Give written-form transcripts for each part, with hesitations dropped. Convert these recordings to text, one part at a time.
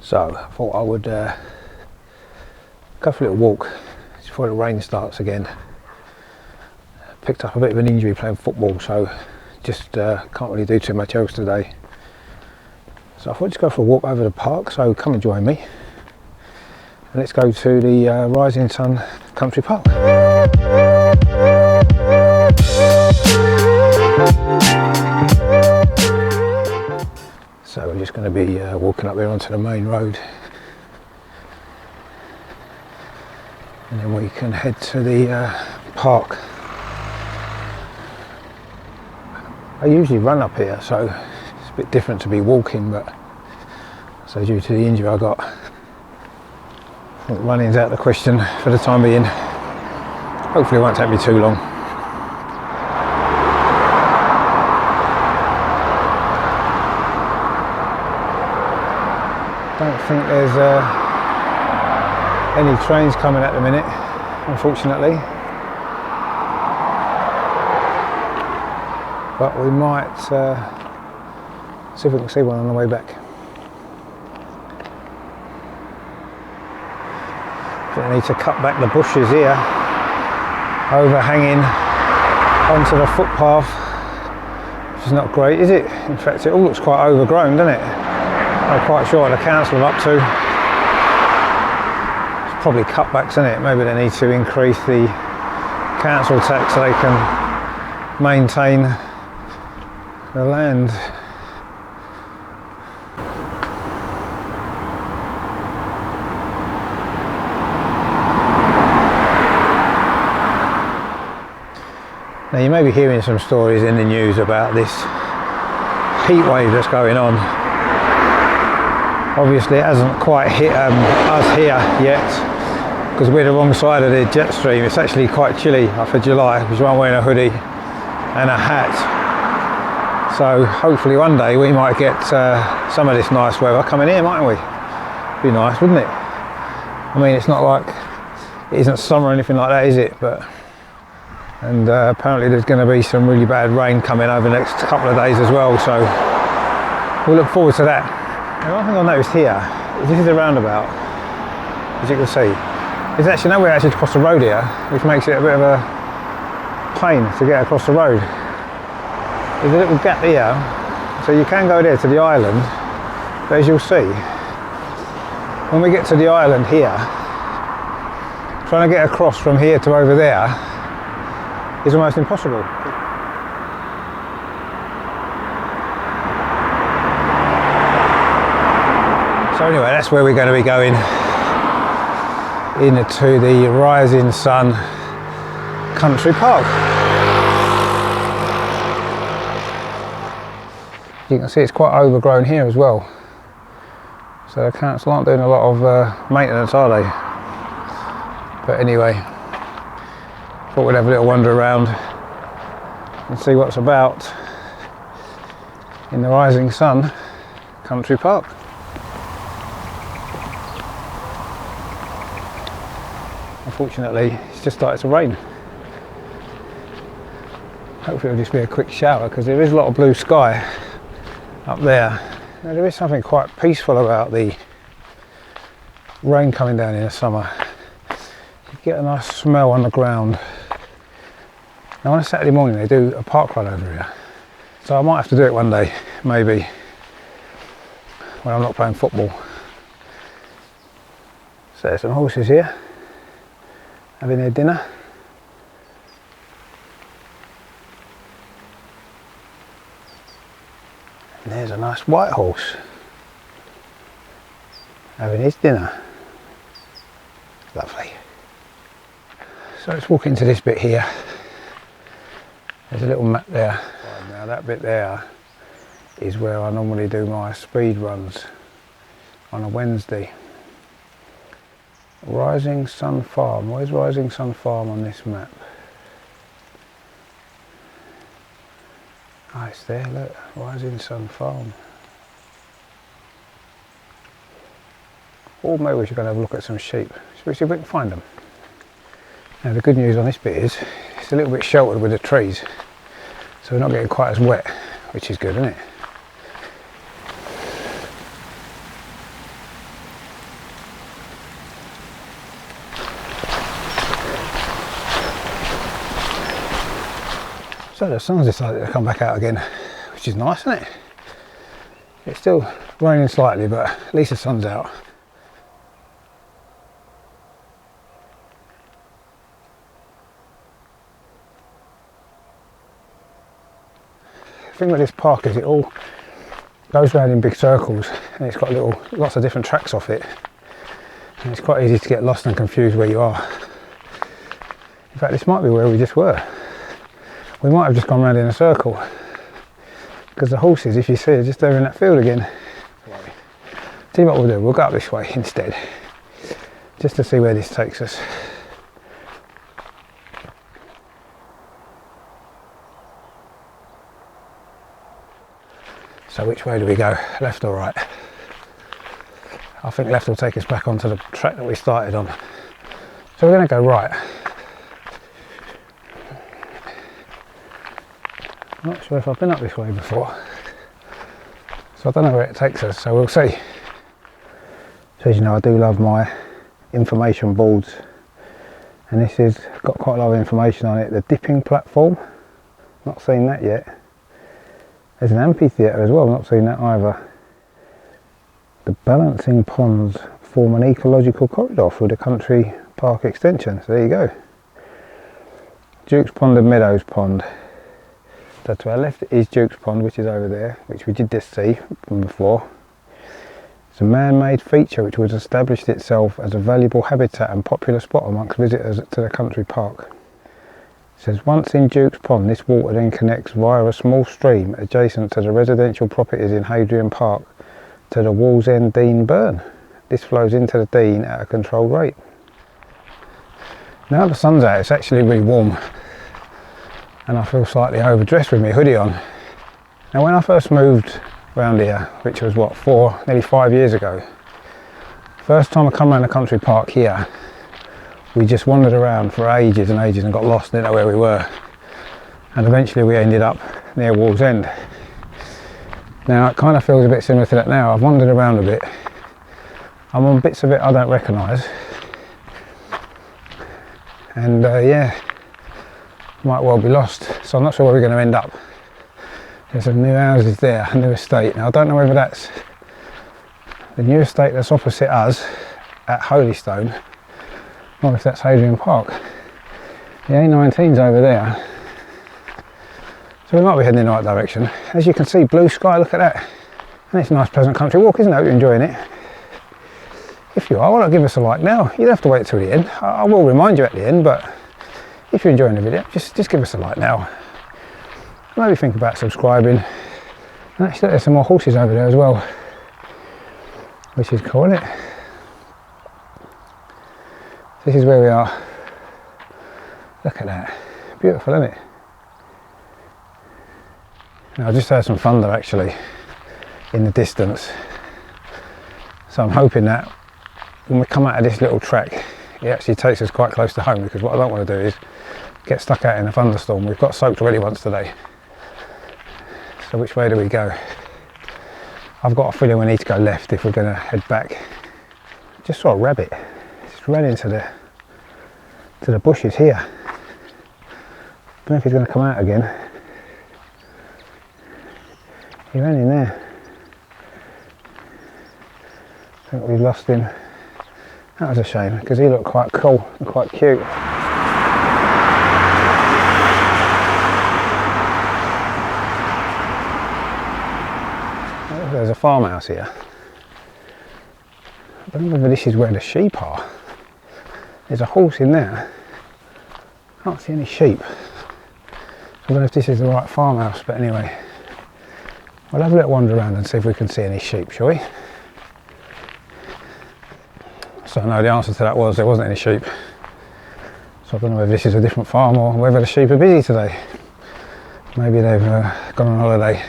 So I thought I would go for a little walk before the rain starts again. Picked up a bit of an injury playing football, so just can't really do too much else today. So I thought I'd just go for a walk over the park, so come and join me. And let's go to the Rising Sun Country Park. So we're just going to be walking up there onto the main road, and then we can head to the park. I usually run up here, so it's a bit different to be walking, but so due to the injury I got, I think running's out of the question for the time being. Hopefully it won't take me too long. Don't think there's any trains coming at the minute, unfortunately. But we might see if we can see one on the way back. I need to cut back the bushes here, overhanging onto the footpath, which is not great, is it? In fact, it all looks quite overgrown, doesn't it? I'm quite sure what the council are up to. It's probably cutbacks, isn't it? Maybe they need to increase the council tax so they can maintain the land. Now you may be hearing some stories in the news about this heat wave that's going on. Obviously it hasn't quite hit us here yet, because we're the wrong side of the jet stream. It's actually quite chilly for July, because I'm wearing a hoodie and a hat. So hopefully one day we might get some of this nice weather coming here, mightn't we? Be nice, wouldn't it? I mean, it's not like it isn't summer or anything like that, is it? But apparently there's going to be some really bad rain coming over the next couple of days as well, so we'll look forward to that. Now, one thing I noticed here is this is a roundabout, as you can see. There's actually nowhere actually to cross the road here, which makes it a bit of a pain to get across the road. There's a little gap here, so you can go there to the island, but as you'll see, when we get to the island here, trying to get across from here to over there is almost impossible. So anyway, that's where we're going to be going, into the Rising Sun Country Park. You can see it's quite overgrown here as well. So the council aren't doing a lot of maintenance, are they? But anyway, thought we'd have a little wander around and see what's about in the Rising Sun Country Park. Unfortunately, it's just started to rain. Hopefully it'll just be a quick shower, because there is a lot of blue sky up there. Now there is something quite peaceful about the rain coming down in the summer. You get a nice smell on the ground. Now on a Saturday morning they do a park run over here, so I might have to do it one day, maybe, when I'm not playing football. So there's some horses here having their dinner. And there's a nice white horse having his dinner. Lovely. So let's walk into this bit here. There's a little map there. Now that bit there is where I normally do my speed runs on a Wednesday. Rising Sun Farm. Where's Rising Sun Farm on this map? Ah, it's there, look. Rising Sun Farm. Or maybe we should go and have a look at some sheep. Should we see if we can find them? Now the good news on this bit is it's a little bit sheltered with the trees, so we're not getting quite as wet, which is good, isn't it? So the sun's decided to come back out again, which is nice, isn't it? It's still raining slightly, but at least the sun's out. The thing with this park is it all goes around in big circles, and it's got lots of different tracks off it, and it's quite easy to get lost and confused where you are. In fact, this might be where we just were. We might have just gone round in a circle, because the horses, if you see, are just over in that field again. See what we'll do, we'll go up this way instead, just to see where this takes us. So which way do we go, left or right? I think left will take us back onto the track that we started on. So we're going to go right. I'm not sure if I've been up this way before, so I don't know where it takes us, so we'll see. So as you know, I do love my information boards, and this has got quite a lot of information on it. The dipping platform, not seen that yet. There's an amphitheatre as well, not seen that either. The balancing ponds form an ecological corridor through the country park extension, so there you go. Duke's Pond and Meadows Pond. So to our left is Duke's Pond, which is over there, which we did just see from before. It's a man-made feature which has established itself as a valuable habitat and popular spot amongst visitors to the country park. It says, once in Duke's Pond, this water then connects via a small stream adjacent to the residential properties in Hadrian Park to the Wallsend Dean Burn. This flows into the Dean at a controlled rate. Now the sun's out, it's actually really warm, and I feel slightly overdressed with my hoodie on. Now when I first moved around here, which was what, nearly 5 years ago, first time I come around the country park here, we just wandered around for ages and ages and got lost, didn't know where we were, and eventually we ended up near Wallsend. Now it kind of feels a bit similar to that now. I've wandered around a bit, I'm on bits of it I don't recognise, and yeah, might well be lost, so I'm not sure where we're going to end up. There's some new houses there, a new estate. Now I don't know whether that's the new estate that's opposite us at Holystone, or if that's Hadrian Park. The A19's over there, so we might be heading in the right direction. As you can see, blue sky, look at that, and it's a nice pleasant country walk, isn't it? I hope you're enjoying it. If you are, why not give us a like now? You don't have to wait till the end. I will remind you at the end, but if you're enjoying the video, just give us a like now. Maybe think about subscribing. And actually there's some more horses over there as well, which is cool, isn't it? This is where we are. Look at that, beautiful, isn't it? Now I just heard some thunder actually in the distance, so I'm hoping that when we come out of this little track, it actually takes us quite close to home, because what I don't want to do is get stuck out in a thunderstorm. We've got soaked already once today. So which way do we go? I've got a feeling we need to go left if we're going to head back. Just saw a rabbit. Just ran into the bushes here. Don't know if he's going to come out again. He ran in there. I think we've lost him. That was a shame, because he looked quite cool and quite cute. There's a farmhouse here. I don't know whether this is where the sheep are. There's a horse in there. Can't see any sheep. I don't know if this is the right farmhouse, but anyway. We'll have a little wander around and see if we can see any sheep, shall we? So no, the answer to that was there wasn't any sheep. So I don't know whether this is a different farm or whether the sheep are busy today. Maybe they've gone on holiday,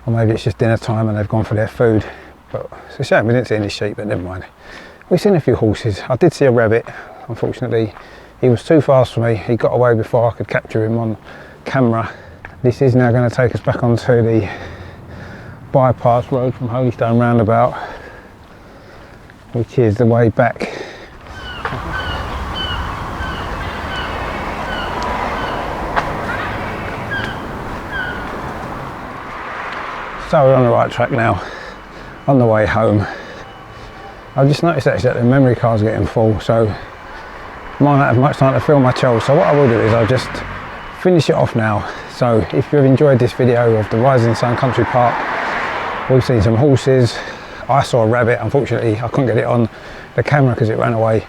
or maybe it's just dinner time and they've gone for their food. But it's a shame we didn't see any sheep, but never mind. We've seen a few horses. I did see a rabbit. Unfortunately, he was too fast for me. He got away before I could capture him on camera. This is now going to take us back onto the bypass road from Holystone roundabout, which is the way back. So we're on the right track now, on the way home. I've just noticed actually that the memory card's getting full, so I might not have much time to film my child. So what I will do is I'll just finish it off now. So if you've enjoyed this video of the Rising Sun Country Park, we've seen some horses. I saw a rabbit, unfortunately I couldn't get it on the camera because it ran away.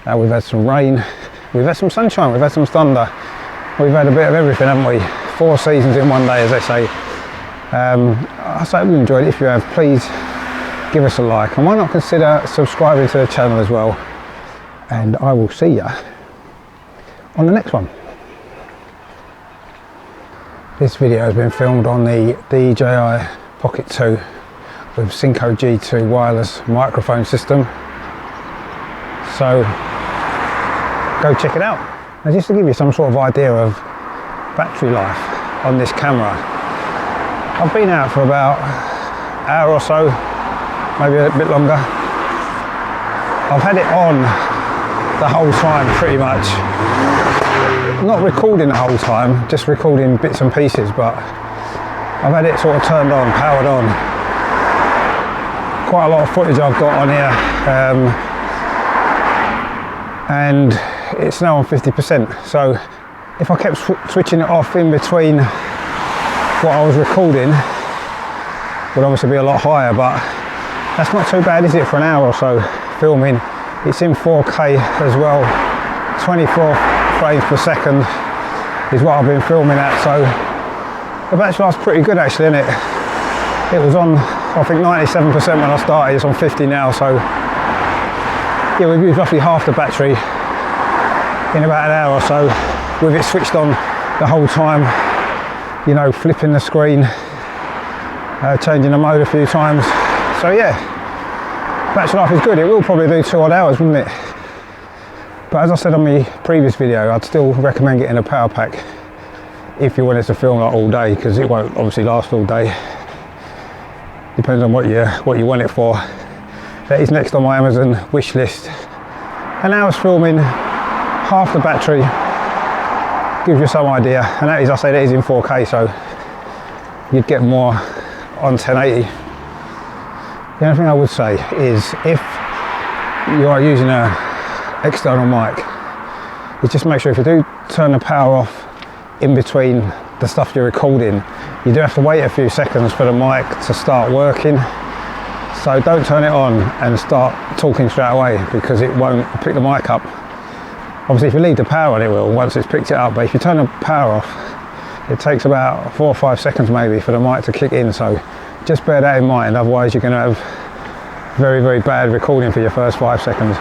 We've had some rain, we've had some sunshine, we've had some thunder. We've had a bit of everything, haven't we? 4 seasons in one day, as they say. I hope you enjoyed it. If you have, please give us a like, and why not consider subscribing to the channel as well. And I will see you on the next one. This video has been filmed on the DJi Pocket 2 with Synco G2 wireless microphone system. So go check it out. Now, just to give you some sort of idea of battery life on this camera, I've been out for about an hour or so, maybe a bit longer. I've had it on the whole time pretty much. Not recording the whole time, just recording bits and pieces, but I've had it sort of turned on, powered on. Quite a lot of footage I've got on here, and it's now on 50%. So if I kept switching it off in between what I was recording, would obviously be a lot higher, but that's not too bad, is it, for an hour or so filming? It's in 4K as well, 24 frames per second is what I've been filming at, so the battery life's pretty good actually, isn't it? It was on, I think, 97% when I started. It's on 50 now, so yeah, we've used roughly half the battery in about an hour or so with it switched on the whole time, you know, flipping the screen, changing the mode a few times. So yeah, battery life is good. It will probably do 2 odd hours, wouldn't it? But as I said on my previous video, I'd still recommend getting a power pack if you wanted to film like all day, because it won't obviously last all day. Depends on what you want it for. That is next on my Amazon wish list. An hour's filming, half the battery, gives you some idea. And that is, I say, that is in 4K, so you'd get more on 1080. The only thing I would say is, if you are using an external mic, is just make sure if you do turn the power off in between the stuff you're recording, you do have to wait a few seconds for the mic to start working. So don't turn it on and start talking straight away, because it won't pick the mic up. Obviously if you leave the power on, it will once it's picked it up, but if you turn the power off, it takes about 4 or 5 seconds maybe for the mic to kick in. So just bear that in mind, otherwise you're going to have very, very bad recording for your first 5 seconds.